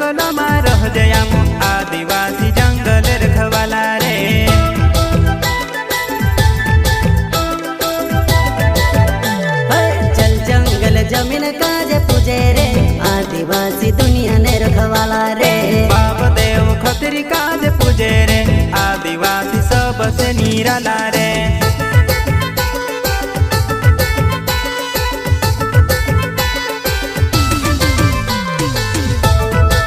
जंगलમાં રહજે આમ आदिवासी जंगल रखवाला रे। चल जंगल जमीन काजे पूजे रे आदिवासी दुनिया ने रखवाला रे। बाप देव खतरी काजे पूजे रे आदिवासी सबसे निराला रे।